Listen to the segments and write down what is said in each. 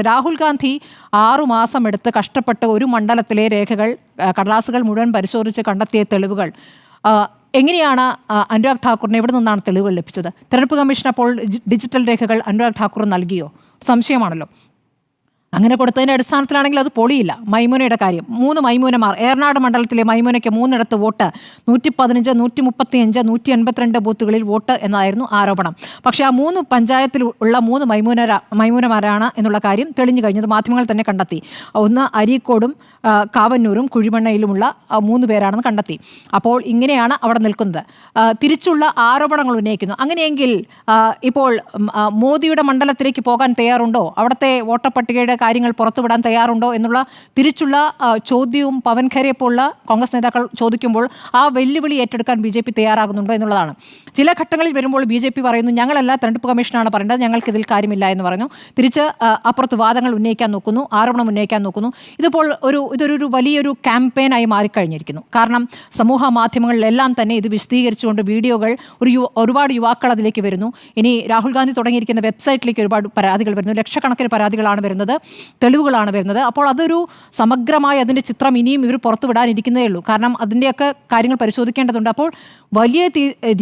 രാഹുൽ ഗാന്ധി 6 മാസം എടുത്ത് കഷ്ടപ്പെട്ട് ഒരു മണ്ഡലത്തിലെ രേഖകൾ കടലാസുകൾ മുഴുവൻ പരിശോധിച്ച് കണ്ടെത്തിയ തെളിവുകൾ എങ്ങനെയാണ് അനുരാഗ് ഠാക്കൂറിന് എവിടെ നിന്നാണ് തെളിവുകൾ ലഭിച്ചത്? തെരഞ്ഞെടുപ്പ് കമ്മീഷൻ അപ്പോൾ ഡിജിറ്റൽ രേഖകൾ അനുരാഗ് ഠാക്കൂർ നൽകിയോ? സംശയമാണല്ലോ. അങ്ങനെ കൊടുത്തതിൻ്റെ അടിസ്ഥാനത്തിലാണെങ്കിൽ അത് പൊളിയില്ല. മൈമൂനയുടെ കാര്യം, 3 മൈമൂനമാർ, ഏറനാട് മണ്ഡലത്തിലെ മൈമൂനയ്ക്ക് 3 വോട്ട്, 115, 135, 182 ബൂത്തുകളിൽ വോട്ട് എന്നായിരുന്നു ആരോപണം. പക്ഷേ ആ 3 പഞ്ചായത്തിൽ ഉള്ള 3 മൈമൂനമാരാണ് എന്നുള്ള കാര്യം തെളിഞ്ഞു കഴിഞ്ഞത് മാധ്യമങ്ങൾ തന്നെ കണ്ടെത്തി. ഒന്ന് അരീക്കോടും കാവന്നൂരും കുഴിമണ്ണയിലുമുള്ള 3 പേരാണെന്ന് കണ്ടെത്തി. അപ്പോൾ ഇങ്ങനെയാണ് അവിടെ നിൽക്കുന്നത്. തിരിച്ചുള്ള ആരോപണങ്ങൾ ഉന്നയിക്കുന്നു. അങ്ങനെയെങ്കിൽ ഇപ്പോൾ മോദിയുടെ മണ്ഡലത്തിലേക്ക് പോകാൻ തയ്യാറുണ്ടോ? അവിടുത്തെ വോട്ടർ പട്ടികയുടെ കാര്യങ്ങൾ പുറത്തുവിടാൻ തയ്യാറുണ്ടോ എന്നുള്ള തിരിച്ചുള്ള ചോദ്യവും പവൻ ഖേരയെ പോലുള്ള കോൺഗ്രസ് നേതാക്കൾ ചോദിക്കുമ്പോൾ ആ വെല്ലുവിളി ഏറ്റെടുക്കാൻ BJP തയ്യാറാകുന്നുണ്ടോ എന്നുള്ളതാണ്. ചില ഘട്ടങ്ങളിൽ വരുമ്പോൾ BJP പറയുന്നു ഞങ്ങളല്ല, തെരഞ്ഞെടുപ്പ് കമ്മീഷനാണ് പറയേണ്ടത്, ഞങ്ങൾക്ക് ഇതിൽ കാര്യമില്ല എന്ന് പറഞ്ഞു. തിരിച്ച് അപ്പുറത്ത് വാദങ്ങൾ ഉന്നയിക്കാൻ നോക്കുന്നു, ആരോപണം ഉന്നയിക്കാൻ നോക്കുന്നു. ഇതൊരു വലിയൊരു ക്യാമ്പയിനായി മാറിക്കഴിഞ്ഞിരിക്കുന്നു. കാരണം സമൂഹ മാധ്യമങ്ങളിലെല്ലാം തന്നെ ഇത് വിശദീകരിച്ചുകൊണ്ട് വീഡിയോകൾ, ഒരുപാട് യുവാക്കൾ അതിലേക്ക് വരുന്നു. ഇനി രാഹുൽ ഗാന്ധി തുടങ്ങിയിരിക്കുന്ന വെബ്സൈറ്റിലേക്ക് ഒരുപാട് പരാതികൾ വരുന്നു. ലക്ഷക്കണക്കിന് പരാതികളാണ് വരുന്നത്, തെളിവുകളാണ് വരുന്നത്. അപ്പോൾ അതൊരു സമഗ്രമായ അതിൻ്റെ ചിത്രം ഇനിയും ഇവർ പുറത്തുവിടാനിരിക്കുന്നതേ ഉള്ളൂ. കാരണം അതിൻ്റെയൊക്കെ കാര്യങ്ങൾ പരിശോധിക്കേണ്ടതുണ്ട്. അപ്പോൾ വലിയ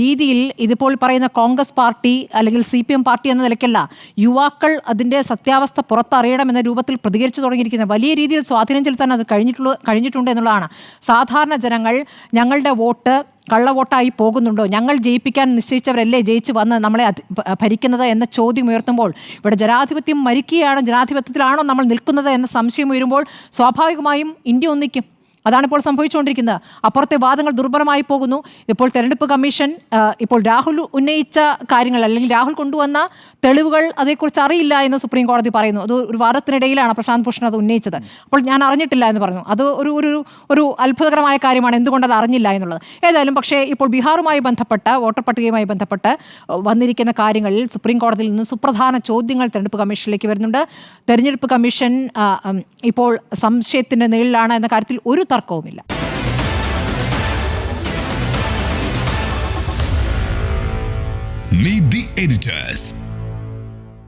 രീതിയിൽ ഇതിപ്പോൾ പറയുന്ന കോൺഗ്രസ് പാർട്ടി അല്ലെങ്കിൽ CPM പാർട്ടി എന്ന നിലയ്ക്കല്ല, യുവാക്കൾ അതിൻ്റെ സത്യാവസ്ഥ പുറത്തറിയണം എന്ന രൂപത്തിൽ പ്രതികരിച്ചു തുടങ്ങിയിരിക്കുന്നത്. വലിയ രീതിയിൽ സ്വാധീനം ചെലുത്താൻ അത് കഴിഞ്ഞിട്ടുണ്ട് എന്നുള്ളതാണ്. സാധാരണ ജനങ്ങൾ ഞങ്ങളുടെ വോട്ട് കള്ളവോട്ടായി പോകുന്നുണ്ടോ, ഞങ്ങൾ ജയിപ്പിക്കാൻ നിശ്ചയിച്ചവരല്ലേ ജയിച്ച് വന്ന് നമ്മളെ ഭരിക്കുന്നത് എന്ന ചോദ്യം ഉയർത്തുമ്പോൾ, ഇവിടെ ജനാധിപത്യം മരിക്കുകയാണോ, ജനാധിപത്യത്തിലാണോ നമ്മൾ നിൽക്കുന്നത് എന്ന സംശയം ഉയരുമ്പോൾ സ്വാഭാവികമായും ഇന്ത്യ ഒന്നിക്കും. അതാണിപ്പോൾ സംഭവിച്ചുകൊണ്ടിരിക്കുന്നത്. അപ്പുറത്തെ വാദങ്ങൾ ദുർബലമായി പോകുന്നു. ഇപ്പോൾ തെരഞ്ഞെടുപ്പ് കമ്മീഷൻ ഇപ്പോൾ രാഹുൽ ഉന്നയിച്ച കാര്യങ്ങൾ അല്ലെങ്കിൽ രാഹുൽ കൊണ്ടുവന്ന തെളിവുകൾ അതേക്കുറിച്ച് അറിയില്ല എന്ന് സുപ്രീം കോടതി പറയുന്നു. അത് ഒരു വാദത്തിനിടയിലാണ് പ്രശാന്ത് ഭൂഷൺ അത് ഉന്നയിച്ചത്. അപ്പോൾ ഞാൻ അറിഞ്ഞിട്ടില്ല എന്ന് പറഞ്ഞു. അത് ഒരു അത്ഭുതകരമായ കാര്യമാണ്, എന്തുകൊണ്ടത് അറിഞ്ഞില്ല എന്നുള്ളത്. ഏതായാലും പക്ഷേ ഇപ്പോൾ ബീഹാറുമായി ബന്ധപ്പെട്ട്, വോട്ടർ പട്ടികയുമായി ബന്ധപ്പെട്ട് വന്നിരിക്കുന്ന കാര്യങ്ങളിൽ സുപ്രീം കോടതിയിൽ നിന്ന് സുപ്രധാന ചോദ്യങ്ങൾ തെരഞ്ഞെടുപ്പ് കമ്മീഷനിലേക്ക് വരുന്നുണ്ട്. തെരഞ്ഞെടുപ്പ് കമ്മീഷൻ ഇപ്പോൾ സംശയത്തിൻ്റെ നിഴലിലാണ് എന്ന കാര്യത്തിൽ ഒരു തർക്കവുമില്ല. Meet the editors.